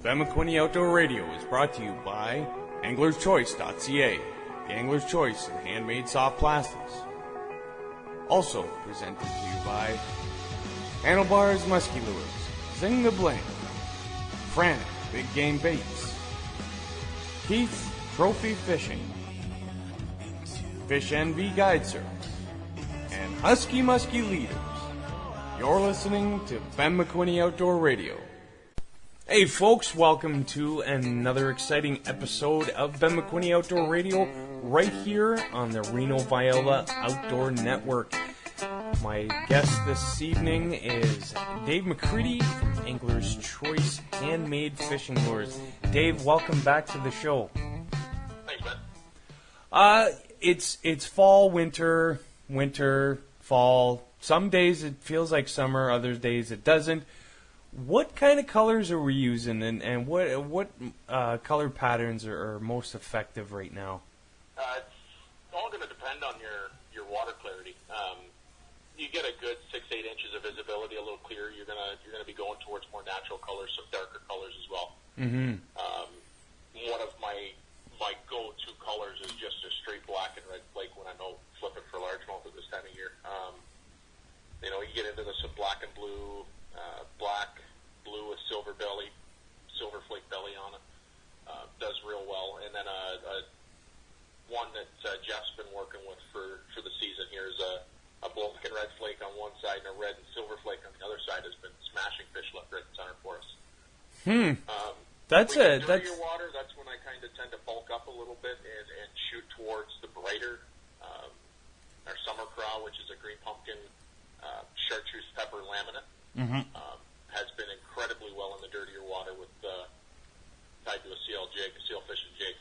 Ben McQuinney Outdoor Radio is brought to you by AnglersChoice.ca, the Angler's Choice in handmade soft plastics. Also presented to you by Handlebars Musky Lures, Zing the Bling, Frantic Big Game Baits, Keith's Trophy Fishing, Fish NV Guide Service, and Husky Musky Leaders. You're listening to Ben McQuinney Outdoor Radio. Hey folks, welcome to another exciting episode of Ben McQuinney Outdoor Radio right here on the Reno Viola Outdoor Network. My guest this evening is Dave McCready from Angler's Choice Handmade Fishing Lures. Dave, welcome back to the show. Thanks, man. It's fall, winter, fall. Some days it feels like summer, other days it doesn't. What kind of colors are we using, and what color patterns are most effective right now? It's all going to depend on your water clarity. You get a good 6-8 inches of visibility, a little clearer. You're gonna be going towards more natural colors, some darker colors as well. Mm-hmm. One of my go-to colors is just a straight black and red flake when I'm out flipping for largemouth at this time of year. You get into some black and blue, blue with silver belly, silver flake belly on it. Does real well. And then one that Jeff's been working with for the season here is a black and red flake on one side and a red and silver flake on the other side has been smashing fish left, right, and center for us. That's your water. That's when I kind of tend to bulk up a little bit and shoot towards the brighter, our summer craw, which is a green pumpkin, chartreuse pepper laminate. Mm-hmm. Has been incredibly well in the dirtier water with tied to a seal jig, a seal fishing jig.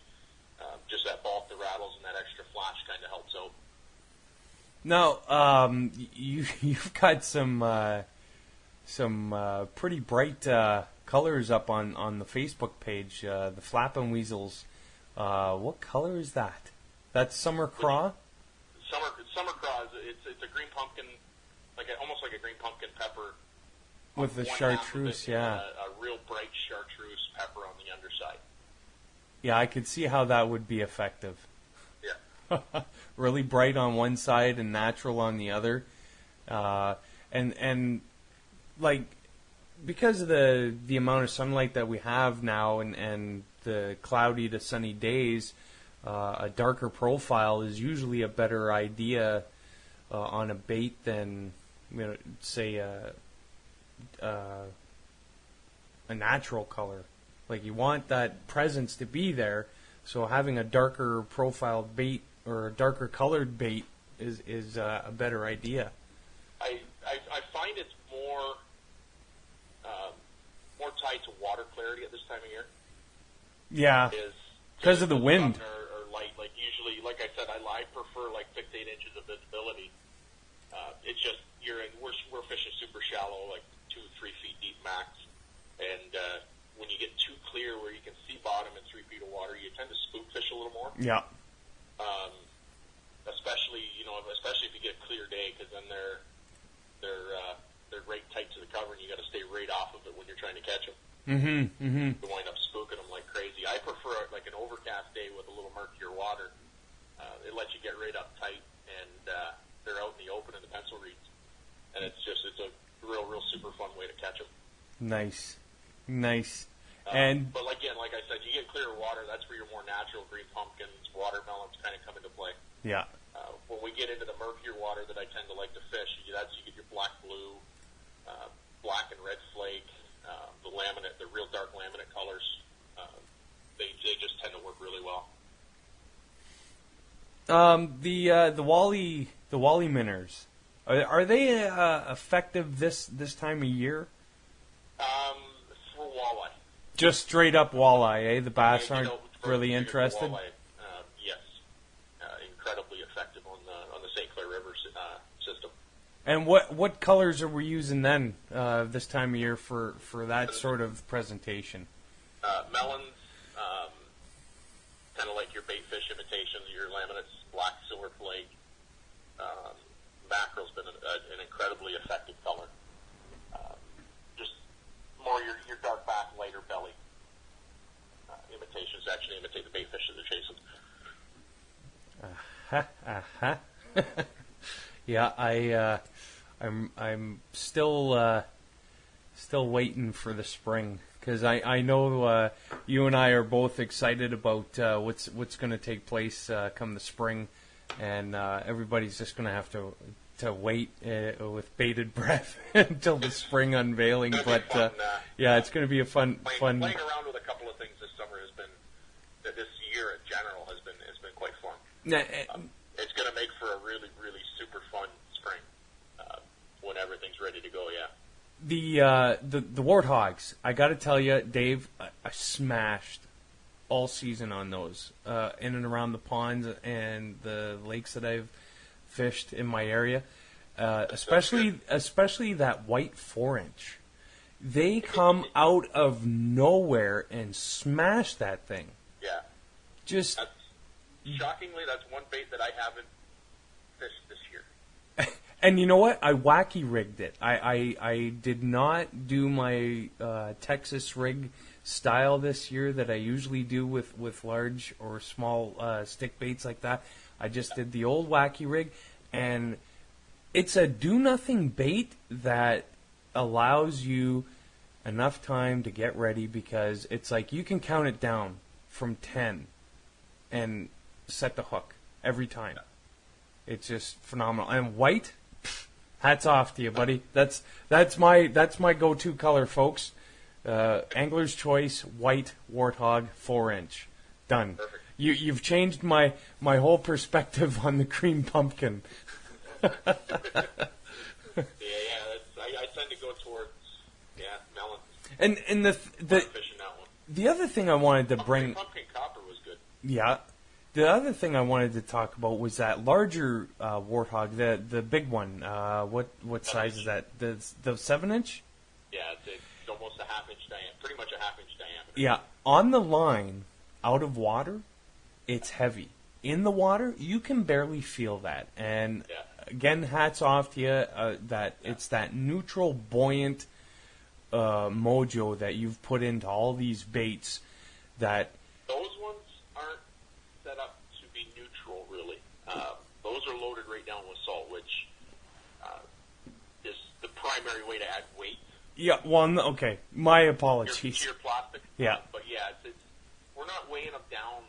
Just that bulk, the rattles, and that extra flash kind of helps out. Now, you've got some pretty bright colors up on the Facebook page. The Flappin' Weasels. What color is that? That's summer craw. Summer craw is it's a green pumpkin, almost like a green pumpkin pepper. With the chartreuse, yeah. A real bright chartreuse pepper on the underside. Yeah, I could see how that would be effective. Yeah. Really bright on one side and natural on the other. And because of the amount of sunlight that we have now and the cloudy to sunny days, a darker profile is usually a better idea on a bait than, say, a natural color. Like, you want that presence to be there, so having a darker profiled bait or a darker colored bait is a better idea. I find it's more tied to water clarity at this time of year. Yeah, because of the wind. Or light. Like usually, like I said, I prefer 6-8 inches of visibility. It's just we're fishing super shallow, 2-3 feet deep max, and when you get too clear where you can see bottom in 3 feet of water, you tend to spook fish a little more. Yeah. Especially if you get a clear day, because then they're right tight to the cover, and you got to stay right off of it when you're trying to catch them. Mm-hmm. Mm-hmm. You wind up spooking them like crazy. I prefer an overcast day with a little murkier water. It lets you get right up tight, and they're out in the open in the pencil reeds, and it's a real super fun way to catch them. Nice. But again, like I said, you get clear water, that's where your more natural green pumpkins, watermelons kind of come into play. Yeah. When we get into the murkier water that I tend to like to fish, you get your black, blue, black and red flake, the laminate, the real dark laminate colors. They just tend to work really well. The Wally minnows, are they effective this time of year? For walleye. Just straight up walleye, eh? The bass aren't really interested. Walleye, yes, incredibly effective on the St. Clair River system. And what colors are we using then this time of year for that sort of presentation? Melons, kind of like your bait fish imitations, your laminates, black, silver flake. Mackerel's been an incredibly effective color. Just more your dark back, lighter belly. Uh-huh. Yeah, I'm still waiting for the spring, because I know you and I are both excited about what's going to take place come the spring, and everybody's just going to have to wait with bated breath until the spring unveiling. But fun, yeah, it's going to be a fun. Playing around with a couple of things this summer has been, this year in general has been quite fun. It's going to make for a really, really super fun spring when everything's ready to go. Yeah. The warthogs, I got to tell you, Dave, I smashed all season on those in and around the ponds and the lakes that I've fished in my area, especially that white 4-inch. They come out of nowhere and smash that thing. Yeah. Just shockingly, that's one bait that I haven't fished this year. And you know what? I wacky rigged it. I did not do my Texas rig style this year that I usually do with large or small stick baits like that. I just did the old wacky rig, and it's a do-nothing bait that allows you enough time to get ready, because it's like you can count it down from 10 and set the hook every time. It's just phenomenal. And white, hats off to you, buddy. That's my go-to color, folks. Angler's Choice white warthog 4-inch. Done. Perfect. You've changed my whole perspective on the cream pumpkin. Yeah, I tend to go towards melon. And the Fishing that one. the other thing I wanted to bring. Pumpkin copper was good. Yeah. The other thing I wanted to talk about was that larger warthog, the big one. What size is that? The 7-inch? Yeah, it's almost a half-inch diameter, pretty much a half-inch diameter. Yeah, on the line, out of water, it's heavy. In the water, you can barely feel that. And again, hats off to you. It's that neutral, buoyant mojo that you've put into all these baits. That those ones aren't set up to be neutral, really. Those are loaded right down with salt, which is the primary way to add weight. Yeah, well, okay. My apologies. Pure plastic. Yeah. But yeah, it's we're not weighing them down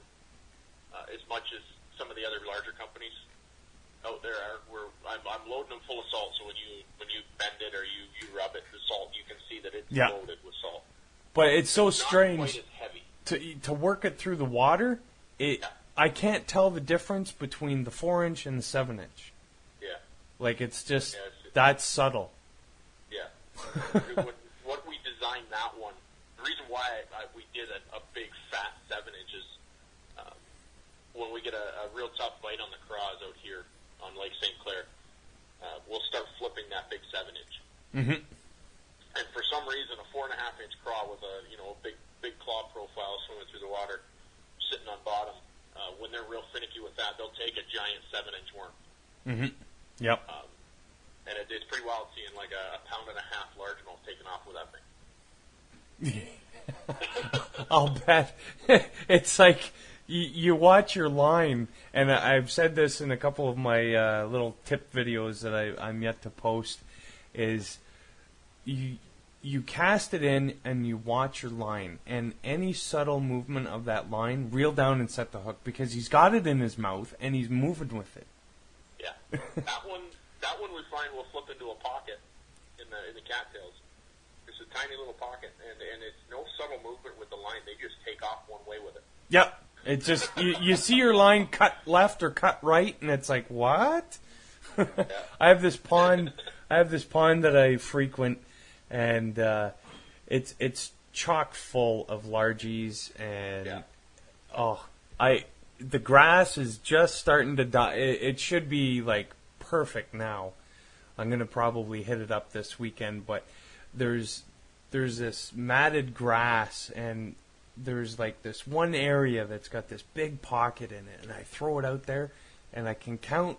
as much as some of the other larger companies out there are. I'm loading them full of salt, so when you bend it or you rub it, the salt, you can see that it's loaded with salt. But it's so Not strange quite as heavy. to work it through the water. I can't tell the difference between the 4-inch and the 7-inch. Yeah. Like, it's just that's subtle. Yeah. What we designed that one, the reason why we did a big fat 7 inches, when we get a real tough bite on the craws out here on Lake St. Clair, we'll start flipping that big 7-inch. Mm-hmm. And for some reason, a 4.5-inch craw with a big claw profile swimming through the water, sitting on bottom, when they're real finicky with that, they'll take a giant 7-inch worm. Mm-hmm. Yep. And it's pretty wild seeing like a 1.5 pound largemouth taking off with that thing. I'll bet. It's like you watch your line, and I've said this in a couple of my little tip videos that I'm yet to post, is you cast it in and you watch your line, and any subtle movement of that line, reel down and set the hook, because he's got it in his mouth and he's moving with it. Yeah, that one we find will flip into a pocket in the cattails. It's a tiny little pocket, and it's no subtle movement with the line. They just take off one way with it. Yep. It's just you see your line cut left or cut right, and it's like, what? I have this pond that I frequent, and it's chock full of largies, and the grass is just starting to die. It should be like perfect now. I'm gonna probably hit it up this weekend, but there's this matted grass, and there's like this one area that's got this big pocket in it, and I throw it out there, and I can count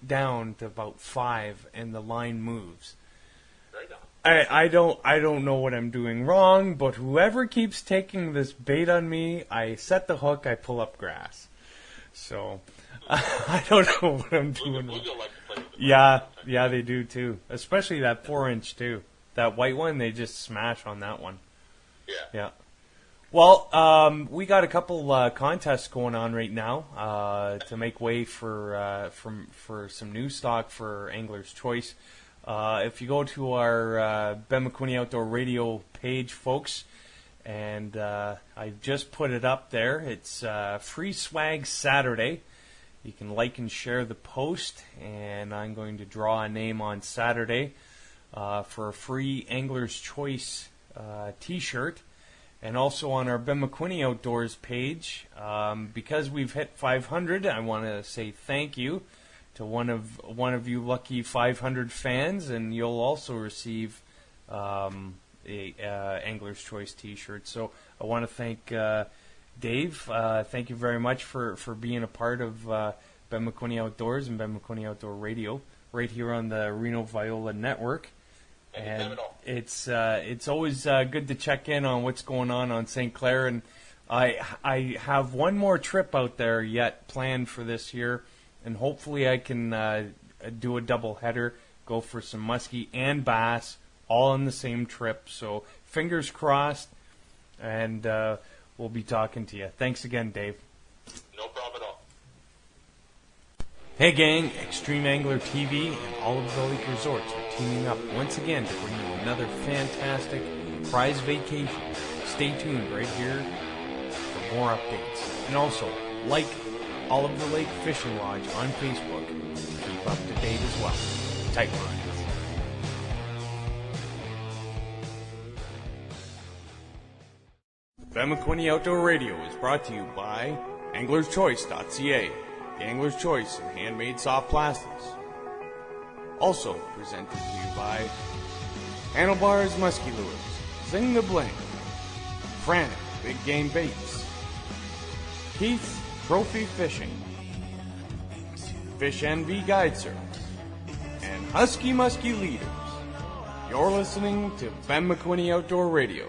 down to about 5, and the line moves. Right on. I don't know what I'm doing wrong, but whoever keeps taking this bait on me, I set the hook, I pull up grass. So I don't know what I'm doing. Bluegill like to play with the Yeah, they do too. Especially that 4-inch too. That white one, they just smash on that one. Yeah. Well, we got a couple contests going on right now to make way for some new stock for Angler's Choice. If you go to our Ben McQuinney Outdoor Radio page, folks, and I just put it up there. It's Free Swag Saturday. You can like and share the post, and I'm going to draw a name on Saturday for a free Angler's Choice T-shirt. And also on our Ben McQuinney Outdoors page, because we've hit 500, I want to say thank you to one of you lucky 500 fans, and you'll also receive a Angler's Choice T-shirt. So I want to thank Dave. Thank you very much for being a part of Ben McQuinney Outdoors and Ben McQuinney Outdoor Radio right here on the Reno Viola Network. And it's always good to check in on what's going on St. Clair, and I have one more trip out there yet planned for this year, and hopefully I can do a double header, go for some muskie and bass all on the same trip. So fingers crossed, and we'll be talking to you. Thanks again, Dave. No problem at all. Hey gang, Extreme Angler TV and Olive Lake Resorts are teaming up once again to bring you another fantastic prize vacation. Stay tuned right here for more updates. And also, like Olive Lake Fishing Lodge on Facebook to keep up to date as well. Tight lines. Ben McQuinney Outdoor Radio is brought to you by AnglersChoice.ca. The Angler's Choice in handmade soft plastics. Also presented to you by Handlebars Musky Lures, Zing the Bling, Frantic Big Game Baits, Keith's Trophy Fishing, Fish NV Guide Service, and Husky Musky Leaders. You're listening to Ben McQuinney Outdoor Radio.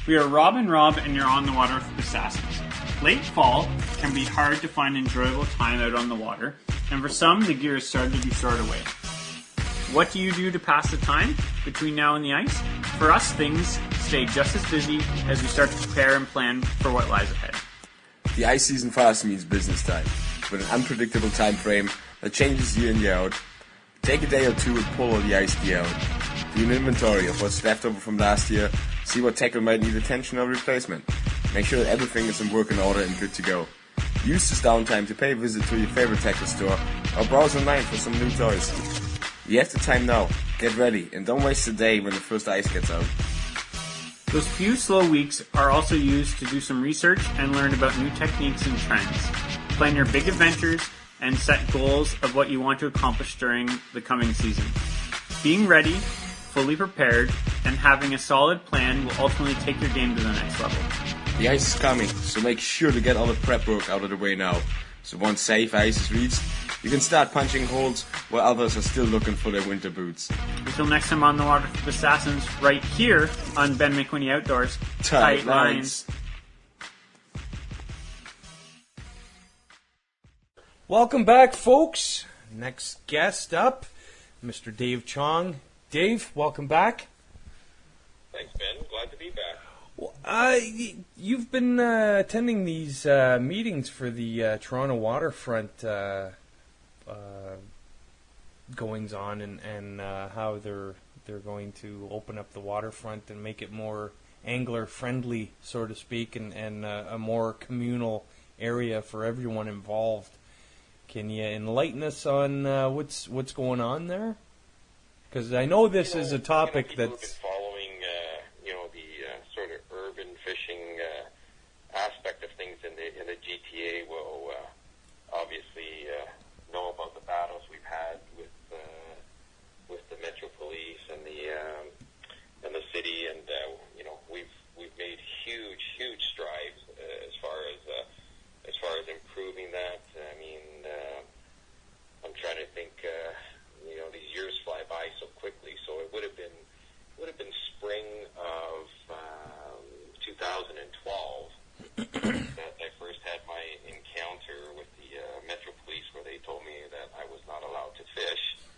We are Rob, and you're on the water with the Assassins. Late fall can be hard to find enjoyable time out on the water, and for some, the gear is starting to be stored away. What do you do to pass the time between now and the ice? For us, things stay just as busy as we start to prepare and plan for what lies ahead. The ice season for us means business time, with an unpredictable time frame that changes year in year out. Take a day or two and pull all the ice gear out. Do an inventory of what's left over from last year. See what tackle might need attention or replacement. Make sure that everything is in working order and good to go. Use this downtime to pay a visit to your favorite tackle store or browse online for some new toys. You have the time now. Get ready and don't waste a day when the first ice gets out. Those few slow weeks are also used to do some research and learn about new techniques and trends. Plan your big adventures and set goals of what you want to accomplish during the coming season. Being ready, fully prepared, and having a solid plan will ultimately take your game to the next level. The ice is coming, so make sure to get all the prep work out of the way now. So once safe ice is reached, you can start punching holes while others are still looking for their winter boots. Until next time on the water with the Assassins, right here on Ben McQuinney Outdoors. Tight lines. Welcome back, folks. Next guest up, Mr. Dave Chong. Dave, welcome back. Thanks, Ben. Glad to be back. Well, you've been attending these meetings for the Toronto waterfront goings on, and how they're going to open up the waterfront and make it more angler friendly, so to speak, and a more communal area for everyone involved. Can you enlighten us on what's going on there? Because I know this is a topic that's... that's... following, the sort of urban fishing aspect of things in the GTA will obviously know about the battles we've had with the Metro Police and the city, and we've made huge strides as far as improving that. I mean, I'm trying to think. These years fly by so quickly, so it would have been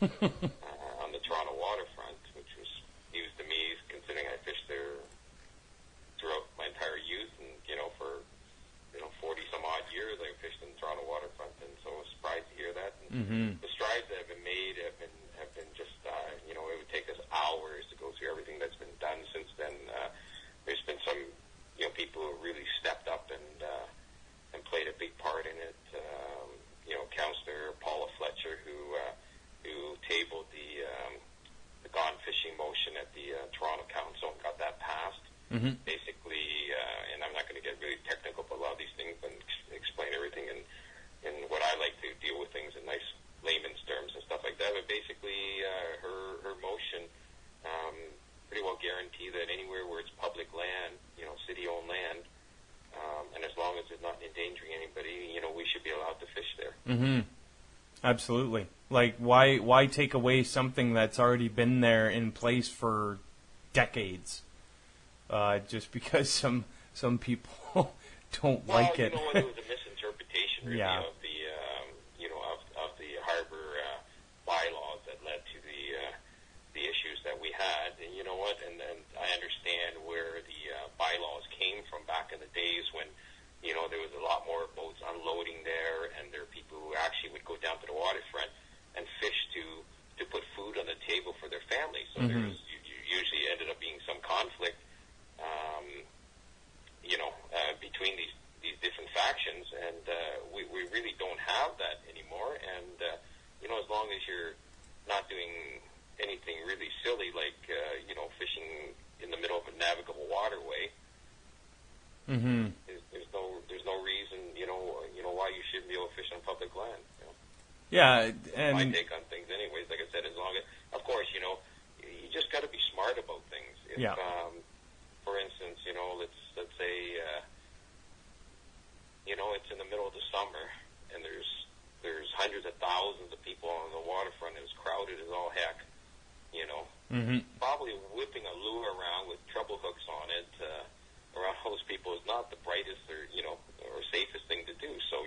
on the Toronto waterfront, which was news to me, considering I fished there throughout my entire youth, and for 40 some odd years I fished in the Toronto waterfront, and so I was surprised to hear that. And the strides that have been made have been just it would take us hours to go through everything that's been done since then. There's been some people who really stepped up and played a big part in it. Councillor Paula Fletcher, who tabled the gone fishing motion at the Toronto Council and got that passed. Basically, and I'm not going to get really technical about a lot of these things and explain everything in what I like to deal with things in nice layman's terms and stuff like that. But basically, her motion pretty well guarantee that anywhere where it's public land, city-owned land, and as long as it's not endangering anybody, we should be allowed to fish there. Absolutely. Like, why take away something that's already been there in place for decades? Just because some people don't like it. It was a misinterpretation, really, of the of the harbor bylaws that led to the issues that we had. And you know what? And I understand where the bylaws came from back in the days when there was a lot more boats unloading there, and there were people who actually would go down to the waterfront and fish to put food on the table for their families. So there was usually ended up being some conflict, between these different factions, and we really don't have that anymore. And as long as you're not doing anything really silly like fishing in the middle of a navigable waterway, there's no reason why you shouldn't be able to fish on public land. Yeah, and my take on things, anyways. Like I said, as long as, of course, you just got to be smart about things. If, for instance, let's say, it's in the middle of the summer, and there's hundreds of thousands of people on the waterfront, and it's crowded as all heck. Probably whipping a lure around with treble hooks on it around those people is not the brightest or safest thing to do. So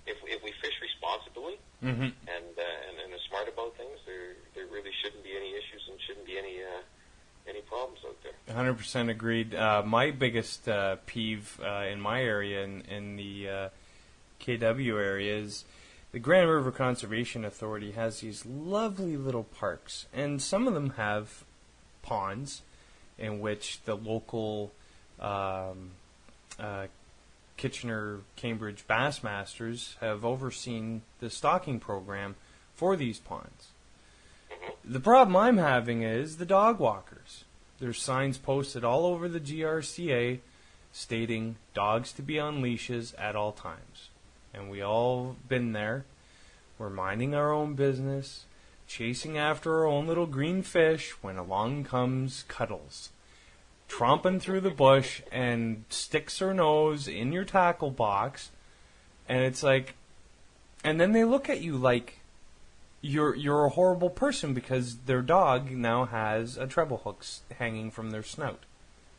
if we fish responsibly and are smart about things, there really shouldn't be any issues and shouldn't be any problems out there. 100% agreed. My biggest peeve in my area, in the KW area, is the Grand River Conservation Authority has these lovely little parks, and some of them have ponds in which the local Kitchener-Cambridge Bassmasters have overseen the stocking program for these ponds. The problem I'm having is the dog walkers. There's signs posted all over the GRCA stating dogs to be on leashes at all times. And we all been there. We're minding our own business, chasing after our own little green fish, when along comes Cuddles, tromping through the bush and sticks her nose in your tackle box, and it's like, and then they look at you like you're a horrible person because their dog now has a treble hook hanging from their snout.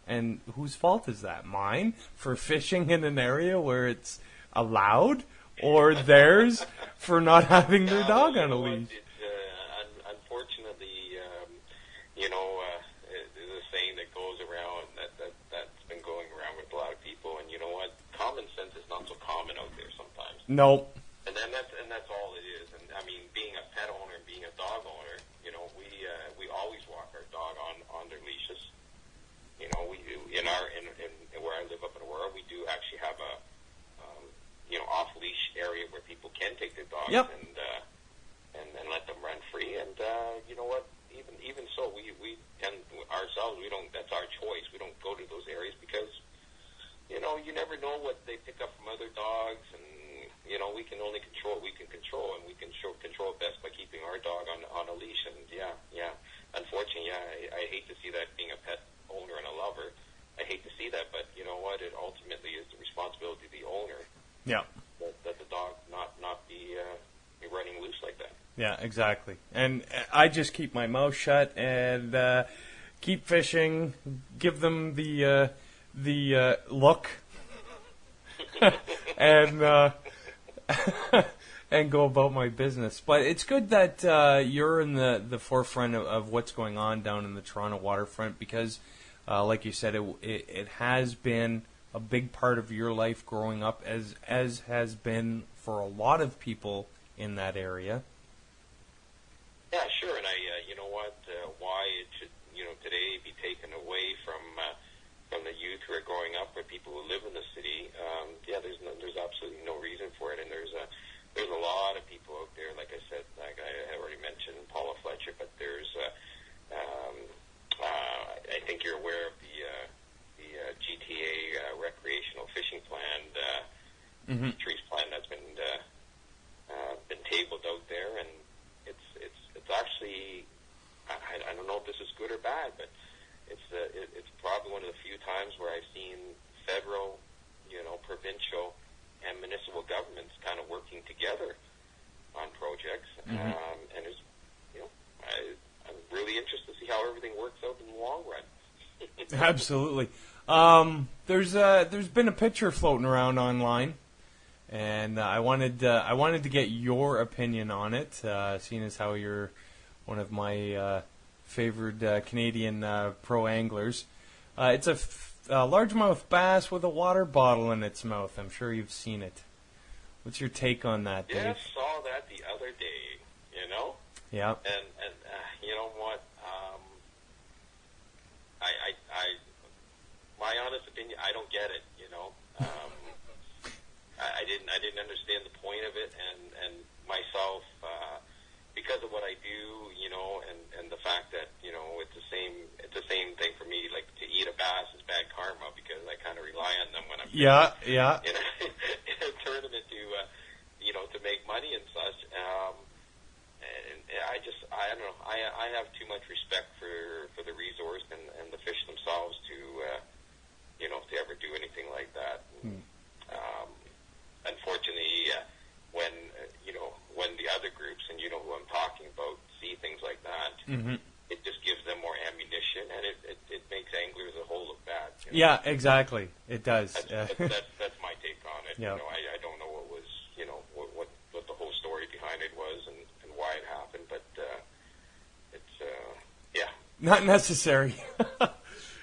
And whose fault is that? Mine for fishing in an area where it's allowed, or theirs for not having their dog on a leash? Unfortunately, there's a saying that goes around that's been going around with a lot of people, and you know what? Common sense is not so common out there sometimes. Nope. And that's all it is. And I mean, being a pet owner and being a dog owner, we always walk our dog on their leashes. We do in where I live up in Aurora, we do actually have a off leash area where people can take their dogs and let them run free. And you know what? Even so, we tend ourselves, we don't. That's our choice. We don't go to those areas because you never know what they pick up from other dogs, and we can only control what we can control, and we can control it best by keeping our dog on a leash. And unfortunately, I hate to see that, being a pet owner and a lover. I hate to see that, but you know what? It ultimately is the responsibility of the owner. Yeah. That the dog not be running loose like that. Yeah, exactly. And I just keep my mouth shut and keep fishing. Give them the look, and and go about my business. But it's good that you're in the forefront of what's going on down in the Toronto waterfront because, like you said, it has been a big part of your life growing up, as has been for a lot of people in that area. Yeah, sure. And you know what? Why it should, today be taken away from the youth who are growing up, or people who live in the city? There's absolutely no reason for it. And there's a lot of people out there, like I said, like I already mentioned Paula Fletcher, but there's I think you're aware of the GTA recreational fishing plan, trees plan that's been tabled out there, and it's actually I don't know if this is good or bad, but it's probably one of the few times where I've seen federal, provincial, and municipal governments kind of working together on projects, and it's I'm really interested to see how everything works out in the long run. Absolutely. There's been a picture floating around online, and I wanted to get your opinion on it, seeing as how you're one of my favored Canadian pro anglers. It's a largemouth bass with a water bottle in its mouth. I'm sure you've seen it. What's your take on that, Dave? Yeah, I saw that the other day. Yeah. And you know what? My honest opinion, I don't get it. I didn't understand the point of it, and myself, because of what I do, and the fact that it's the same thing for me. Like, to eat a bass is bad karma because I kind of rely on them when I'm in a tournament to make money and such. And I don't know. I have too much respect for the resource and the fish themselves to ever do anything like that. Unfortunately, when the other groups, and you know who I'm talking about, see things like that, it just gives them more ammunition, and it makes anglers as a whole look bad. Yeah, exactly. It does. That's my take on it. Yeah. I don't know what was what the whole story behind it was and why it happened, but it's not necessary.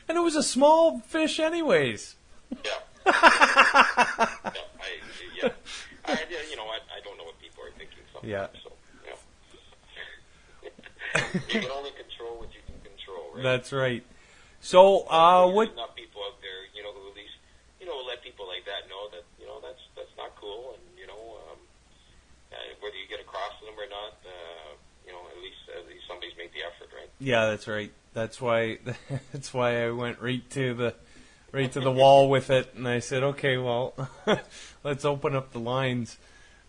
And it was a small fish, anyways. Yeah. You know what? I don't know what people are thinking sometimes. Yeah. So, you can only control what you can control, right? That's right. So, There's enough people out there, who at least, let people like that know that, that's not cool, and, whether you get across to them or not, at least somebody's made the effort, right? Yeah, that's right. That's why I went right to the wall with it, and I said, okay, well, let's open up the lines.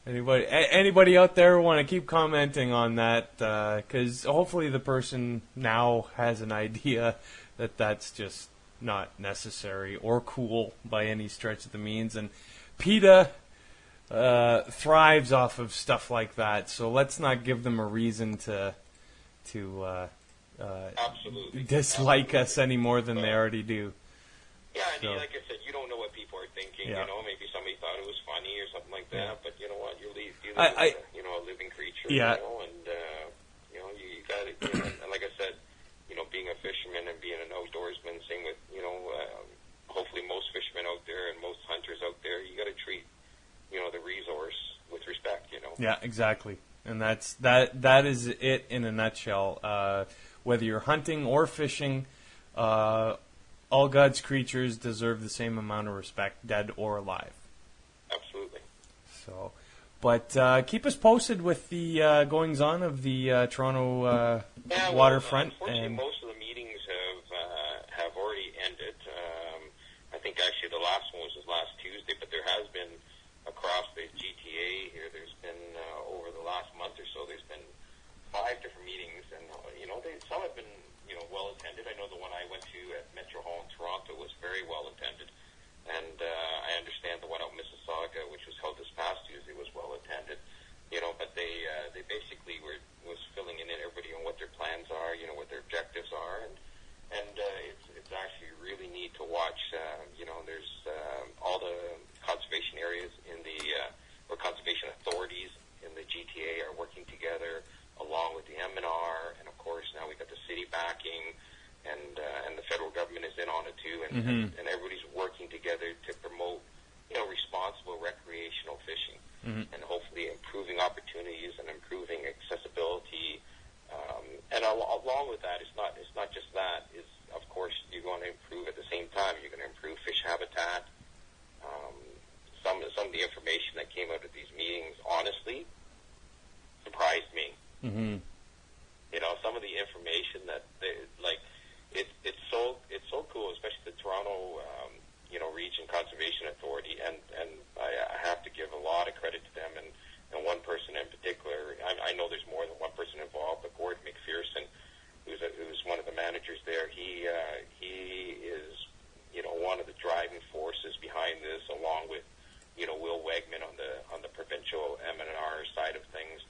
Anybody out there want to keep commenting on that? Because hopefully the person now has an idea that that's just not necessary or cool by any stretch of the means. And PETA thrives off of stuff like that, so let's not give them a reason to dislike us any more than they already do. Yeah, and like I said, you don't know what people are thinking. Yeah. Maybe somebody thought it was funny or something like that. But you know what? You live with a living creature. Yeah. And you got it. And like I said, being a fisherman and being an outdoorsman, same with hopefully most fishermen out there and most hunters out there, you got to treat the resource with respect. Yeah, exactly. And that is it in a nutshell. Whether you're hunting or fishing, all God's creatures deserve the same amount of respect, dead or alive. Absolutely. So, but keep us posted with the goings-on of the Toronto waterfront. Unfortunately, most of the meetings have already ended. I think actually the last one was last Tuesday, but there has been across the GTA here. There's been over the last month or so. There's been 5 different meetings, and some have been well attended. I know the one I went to at Metro Hall in Toronto was very well attended, and I understand the one out in Mississauga, which was held this past Tuesday, was well attended. But they basically was filling in everybody on what their plans are, what their objectives are, and it's actually really neat to watch. There's all the conservation areas in the or conservation authorities and everybody's working together to promote, responsible recreational fishing, and hopefully improving opportunities and improving accessibility. And along with that, it's not just that. Is of course you're going to improve at the same time. You're going to improve fish habitat. Some of the information that came out of these meetings, honestly, surprised me. Some of the information that it's so cool, especially the Toronto Region Conservation Authority, and I have to give a lot of credit to them, and one person in particular. I know there's more than one person involved, but Gordon McPherson, who's one of the managers there, he is one of the driving forces behind this, along with Will Wegman on the provincial M&R side of things.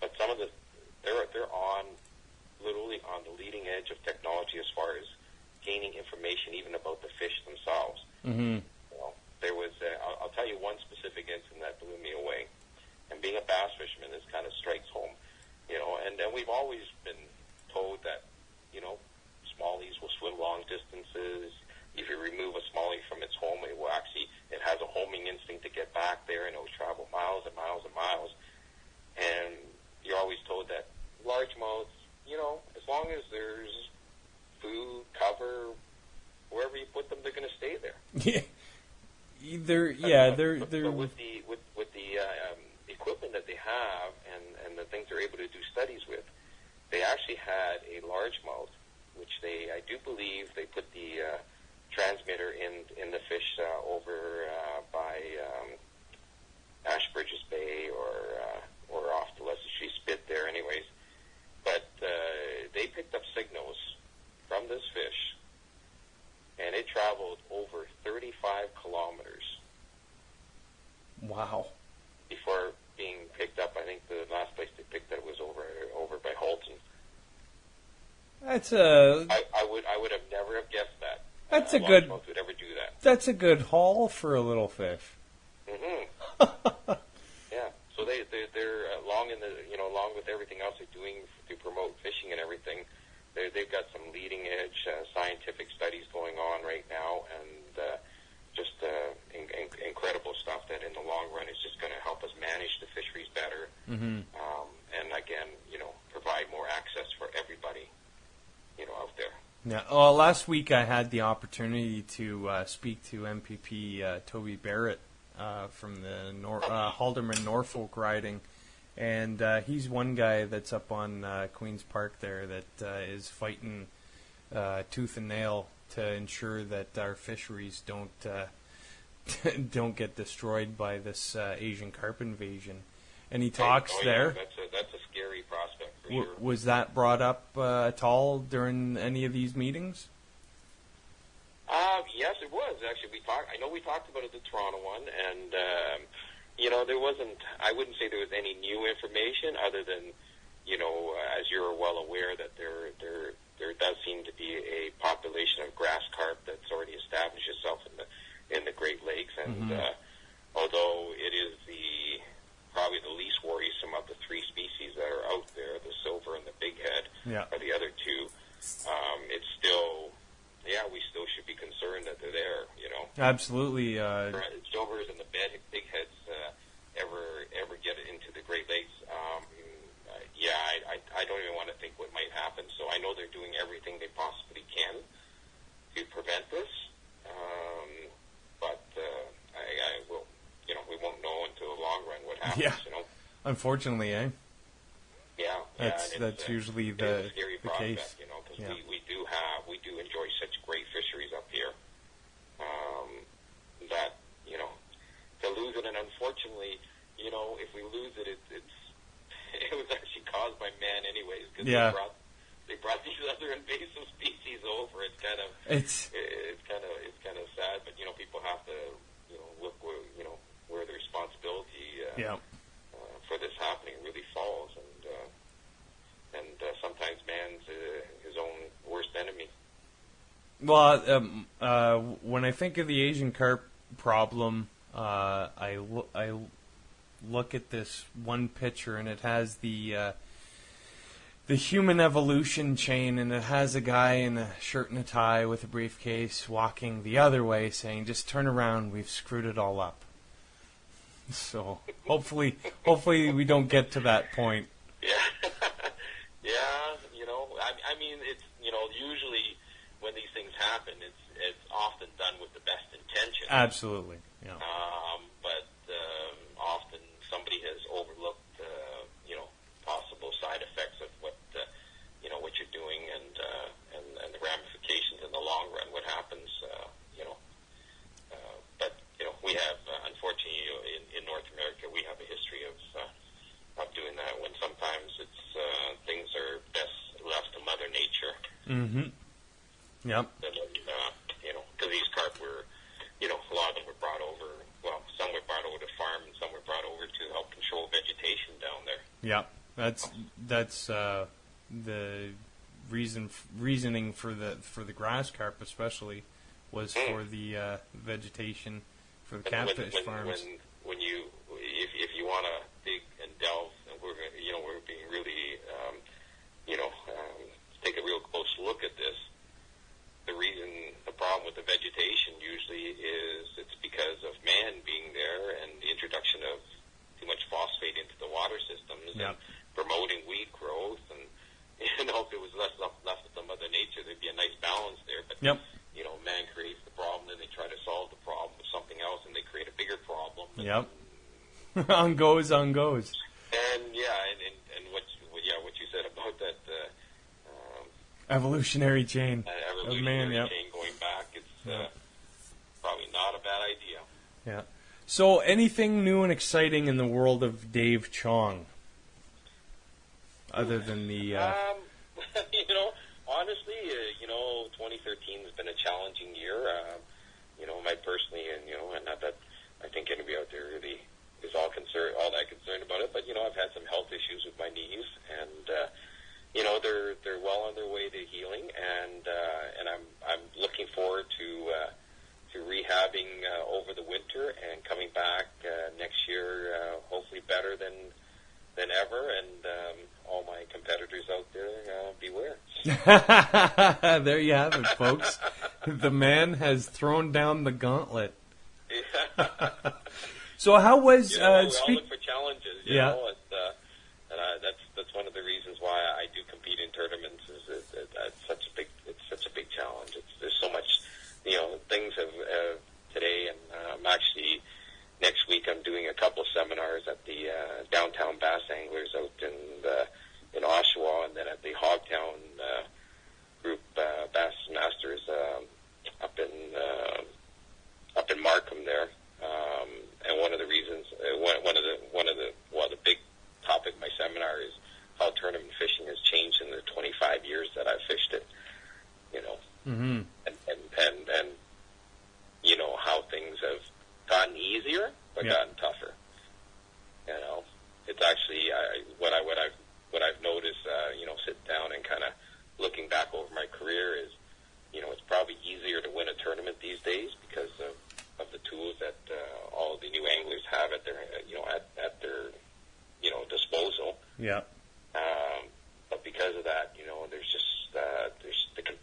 But some of they're literally on the leading edge of technology as far as gaining information even about the fish themselves. There was I'll tell you one specific incident that blew me away, and being a bass fisherman, this kind of strikes home. And we've always been told that smallies will swim long distances. If you remove a smallie from its home, it has a homing instinct to get back there, and it will travel miles and miles and miles. And you're always told that largemouths, as long as there's food, cover, wherever you put them, they're going to stay there. But with the equipment that they have and the things they're able to do studies with, they actually had a largemouth, which I do believe they put the transmitter in the fish over by Ashbridges Bay or off the Leicester Spit there, anyways. But they picked up signals from this fish, and it traveled over 35 kilometers. Wow. Before being picked up. I think the last place they picked it was over by Halton. That's a. I would have never have guessed that. That's a good. Would ever do that. That's a good haul for a little fish. Yeah. So they're along with everything else they're doing to promote fishing and everything. They've got some leading edge scientific studies going on right now, and just incredible stuff that in the long run is just going to help us manage the fisheries better. And again, provide more access for everybody, out there. Yeah. Well, last week I had the opportunity to speak to MPP Toby Barrett from the Halderman Norfolk riding, and he's one guy that's up on Queen's Park there that is fighting tooth and nail to ensure that our fisheries don't get destroyed by this Asian carp invasion. And he talks there. That's a scary prospect for sure. Was that brought up at all during any of these meetings? Yes, it was actually. I know we talked about it at the Toronto one, and there wasn't. I wouldn't say there was any new information other than, as you're well aware, that there does seem to be a population of grass carp that's already established itself in the Great Lakes, and although it is probably the least worrisome of the three species that are out there, the silver and the bighead, are the other two. It's still, we still should be concerned that they're there. Absolutely. Silvers and the bigheads ever get into the Great Lakes. I don't even want to think what might happen. So I know they're doing everything they possibly can to prevent this. But I will, we won't know until the long run what happens. Yeah. Unfortunately, eh? Yeah. That's usually the scary case. Because we do enjoy such great fisheries up here. That to lose it, and unfortunately, if we lose it, it was actually caused by man, anyways. Because they brought these other invasive species over. It's kind of sad, but people have to look where the responsibility for this happening really falls, and sometimes man's his own worst enemy. Well, when I think of the Asian carp problem, I look at this one picture, and it has the the human evolution chain, and it has a guy in a shirt and a tie with a briefcase walking the other way saying, just turn around, we've screwed it all up. So hopefully we don't get to that point. Yeah. Yeah, I mean, it's, usually when these things happen, it's often done with the best intention. Absolutely, yeah. But often somebody has overlooked, possible side effects of what you're doing and the ramifications in the long run. What happens, but we have, unfortunately, in North America, we have a history of doing that. When sometimes it's things are best left to Mother Nature. Mm-hmm. Yep. Because these carp were, a lot of them were brought over. Well, some were brought over to farm, and some were brought over to help control vegetation down there. Yep. That's the reasoning for the grass carp, especially, was for the vegetation for the catfish farms. When you, if you want to dig and delve, and we're being really, take a real close look at this. The problem with the vegetation usually is it's because of man being there and the introduction of too much phosphate into the water systems and promoting weed growth. And, if it was left up to Mother Nature, there'd be a nice balance there. But, man creates the problem, and they try to solve the problem with something else, and they create a bigger problem. Yep. on goes. And, and what you said about that... evolutionary chain. Chain going back, it's probably not a bad idea. Yeah. So, anything new and exciting in the world of Dave Chong? Other than the... honestly, 2013 has been a challenging year. I personally, and not that I think anybody out there really is all that concerned about it, but, I've had some health issues with my knees, and, they're well on their way to healing, and I'm looking forward to rehabbing over the winter and coming back next year, hopefully better than ever, and all my competitors out there, beware. There you have it, folks. The man has thrown down the gauntlet. So how was... we all look for challenges, you know, and that's one of the reasons why I do compete in tournaments. It's such a big challenge. There's so much, things have today, and I'm actually next week I'm doing a couple of seminars at the downtown bass anglers out in Oshawa, and then at the Hogtown group Bass Masters up in Markham there. And one of the reasons, the big topic of my seminar is how tournament fishing has changed in the 25 years that I've fished it. Mm-hmm. And how things have gotten easier but gotten tougher. It's actually what I've noticed. Sitting down and kind of looking back over my career is, it's probably easier to win a tournament these days because of the tools that all the new anglers have at their disposal. Yeah. But because of that, there's just the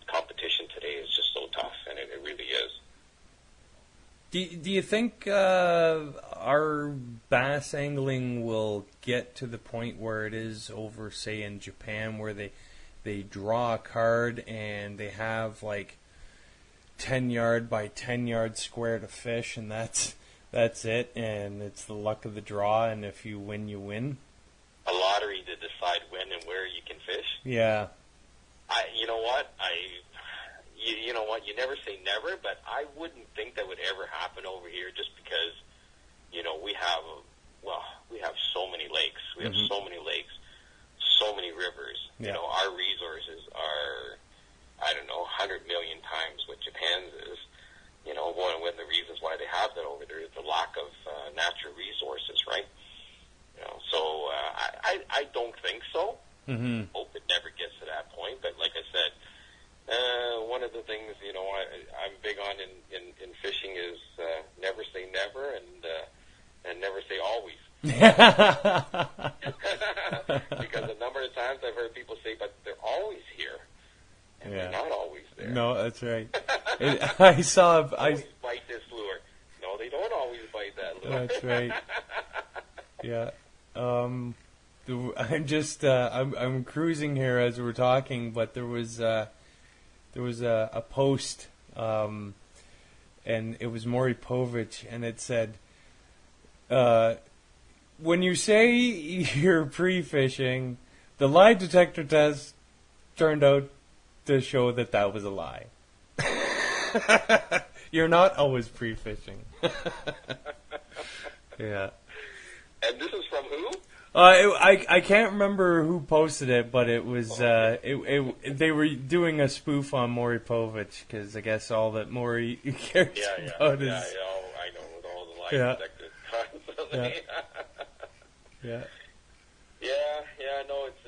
competition today is just so tough, and it really is. Do you think our bass angling will get to the point where it is over, say, in Japan, where they draw a card and they have like 10-yard by 10-yard square to fish, and that's it, and it's the luck of the draw, and if you win, you win? A lottery to decide when and where you can fish? Yeah. You never say never, but I wouldn't think that would ever happen over here just because, we have so many lakes. We have so many lakes, so many rivers. Yeah. Our resources are, 100 million times what Japan's is. One of the reasons why they have that over there is the lack of natural resources, right? So I don't think so. Mm-hmm. Hope it never gets to that point. But like I said, one of the things I'm big on in fishing is never say never and never say always. Because a number of times I've heard heard people say, but they're always here. And they're not always there. No, that's right. I saw... always bite this lure. No, they don't always bite that lure. That's right. Yeah. I'm just... I'm cruising here as we're talking, but there was a post, and it was Maury Povich, and it said, when you say you're pre-fishing, the lie detector test turned out to show that was a lie. You're not always pre-fishing. Yeah. And this is from who? I can't remember who posted it, but it was they were doing a spoof on Maury Povich, because I guess all that Maury cares about is... Yeah, I know, with all the lie detectors constantly. Yeah. Yeah, no, it's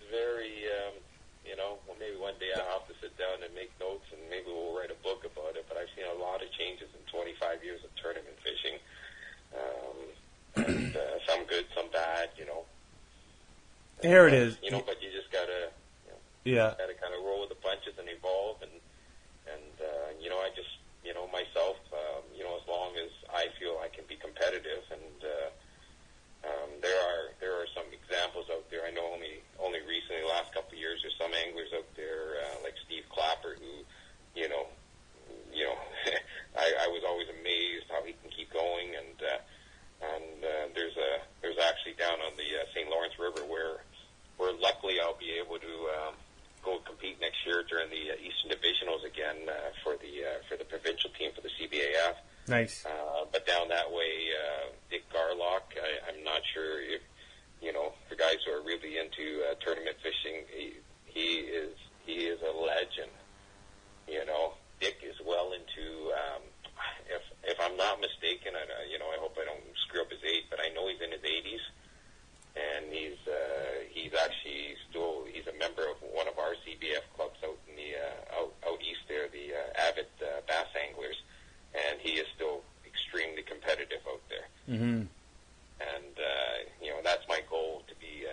very, well, maybe one day I'll have to sit down and make notes, and maybe we'll write a book about it, but I've seen a lot of changes in 25 years of tournament fishing. And, some good, some bad, Here it is. But you just gotta, gotta kind of roll with the punches and evolve, and I just, myself, as long as I feel I can be competitive, and there are some examples out there. I know only recently, the last couple of years, there's some anglers out there like Steve Clapper, who, I was always amazed how he can keep going, and there's actually down on the St. Lawrence River where luckily I'll be able to go compete next year during the Eastern Divisionals again for the provincial team for the CBAF. Nice. But down that way, Dick Garlock, I'm not sure if for guys who are really into tournament fishing, he is a legend. Dick is well into. If I'm not mistaken, I hope I don't screw up his age, but I know he's in his 80s, and he's actually still a member of one of our CBF clubs out in the out east there, the Avid Bass Anglers, and he is still extremely competitive out there. Mm-hmm. And that's my goal, to be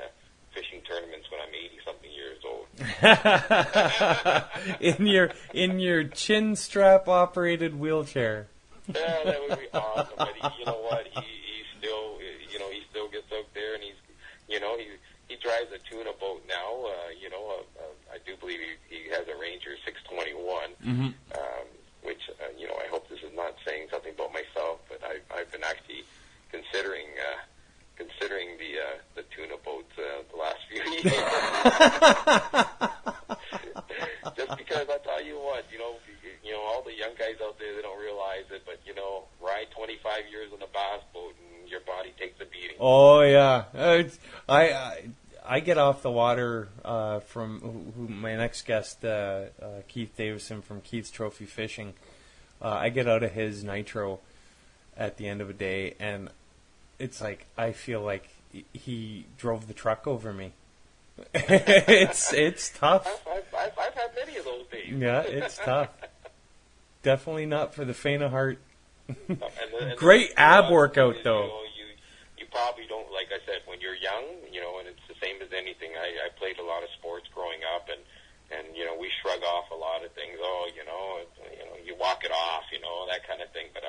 fishing tournaments when I'm 80-something years old. in your chin strap operated wheelchair. Yeah, that would be awesome. But you know what? He still, he still gets out there, and he drives a tuna boat now. I do believe he has a Ranger 621, which I hope this is not saying something about myself, but I've been actually considering the tuna boats the last few years. Just because I tell you what, all the young guys out there, they don't realize it, but ride 25 years on a bass boat and your body takes a beating. Oh yeah, I get off the water from my next guest, Keith Davison from Keith's Trophy Fishing. I get out of his nitro at the end of a day, and it's like I feel like he drove the truck over me. It's tough. I've had many of those days. Yeah, it's tough. Definitely not for the faint of heart. And Great ab workout, though. You probably don't, like I said, when you're young, and it's the same as anything. I played a lot of sports growing up, and we shrug off a lot of things. Oh, you walk it off, that kind of thing. But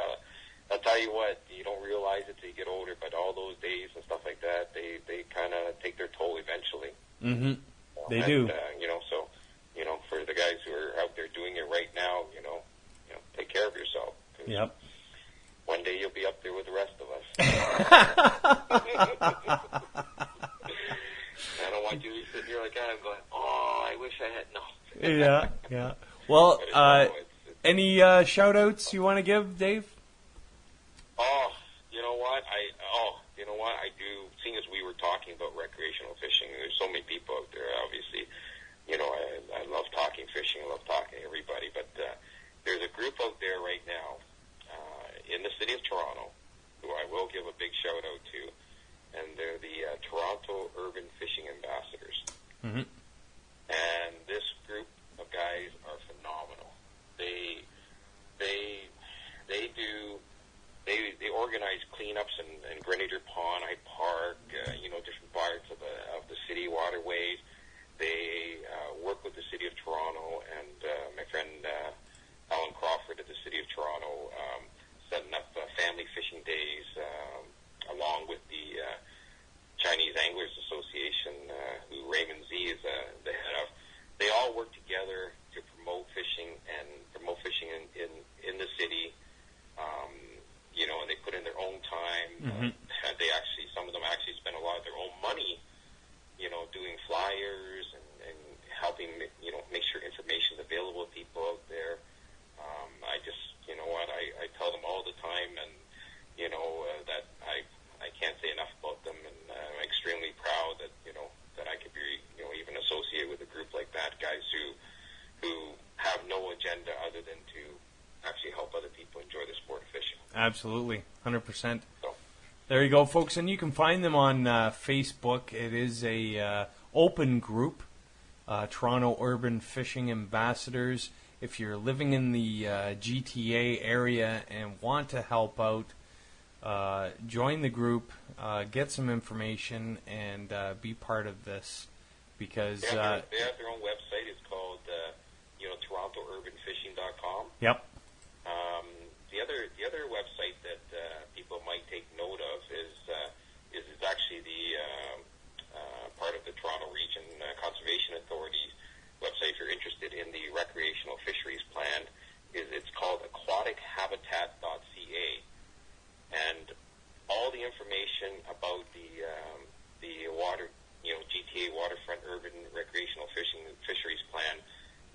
I'll tell you what, you don't realize it till you get older, but all those days and stuff like that, they kind of take their toll eventually. Mm-hmm. They do. So, for the guys who are out there doing it right now, take care of yourself. Yep. One day you'll be up there with the rest of us. I don't want you to be sitting here like I'm going, oh, I wish I had, no. Yeah. Well, any shout-outs you want to give, Dave? Oh, you know what? I do. Seeing as we were talking about recreational fishing, there's so many people out there. Obviously, I love talking fishing. I love talking to everybody. But there's a group out there right now in the city of Toronto who I will give a big shout out to, and they're the Toronto Urban Fishing Ambassadors. Mm-hmm. And this group of guys are phenomenal. They organize cleanups in Grenadier Pond, Hyde Park, different parts of the city waterways, Absolutely, 100%. So, There you go, folks, and you can find them on Facebook. It is a open group, Toronto Urban Fishing Ambassadors. If you're living in the GTA area and want to help out, join the group, get some information, and be part of this. Because they have their own website. It's called TorontoUrbanFishing.com. Yep. The other website that people might take note of is actually the part of the Toronto Region Conservation Authority's website. If you're interested in the recreational fisheries plan, it's called aquatichabitat.ca, and all the information about the water, GTA waterfront urban recreational fisheries plan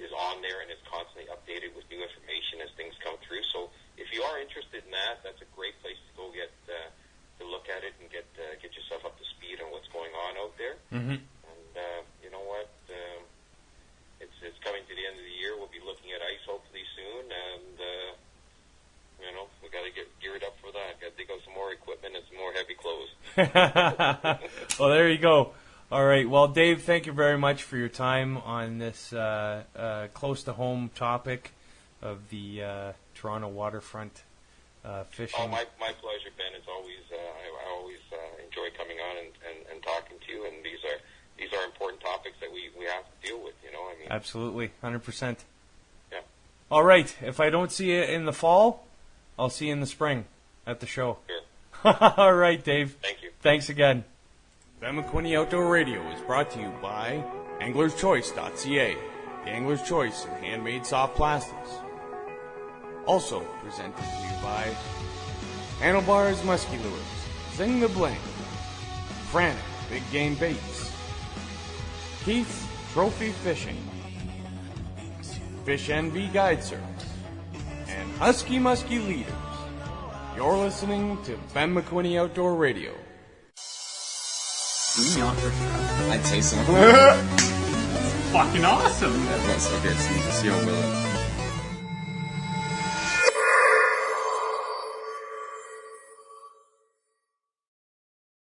is on there, and it's constantly updated with new information as things come through. So if you are interested in that, that's a great place to go get to look at it and get yourself up to speed on what's going on out there. Mm-hmm. And you know what? It's coming to the end of the year. We'll be looking at ice hopefully soon, and we got to get geared up for that. Got to dig out some more equipment and some more heavy clothes. Well, there you go. All right. Well, Dave, thank you very much for your time on this close-to-home topic of the Toronto waterfront fishing. Oh, my pleasure, Ben. It's always I always enjoy coming on and talking to you. And these are important topics that we have to deal with. Absolutely, 100%. Yeah. All right. If I don't see you in the fall, I'll see you in the spring at the show. Sure. All right, Dave. Thank you. Thanks again. Ben McQuinney Outdoor Radio is brought to you by AnglersChoice.ca, the Angler's Choice in handmade soft plastics. Also presented to you by Handlebars Musky Lures, Zing the Bling, Frantic Big Game Baits, Keith's Trophy Fishing, Fish NV Guide Service, and Husky Musky Leaders. You're listening to Ben McQuinney Outdoor Radio. I'd say so. Fucking awesome. Let's look at see how well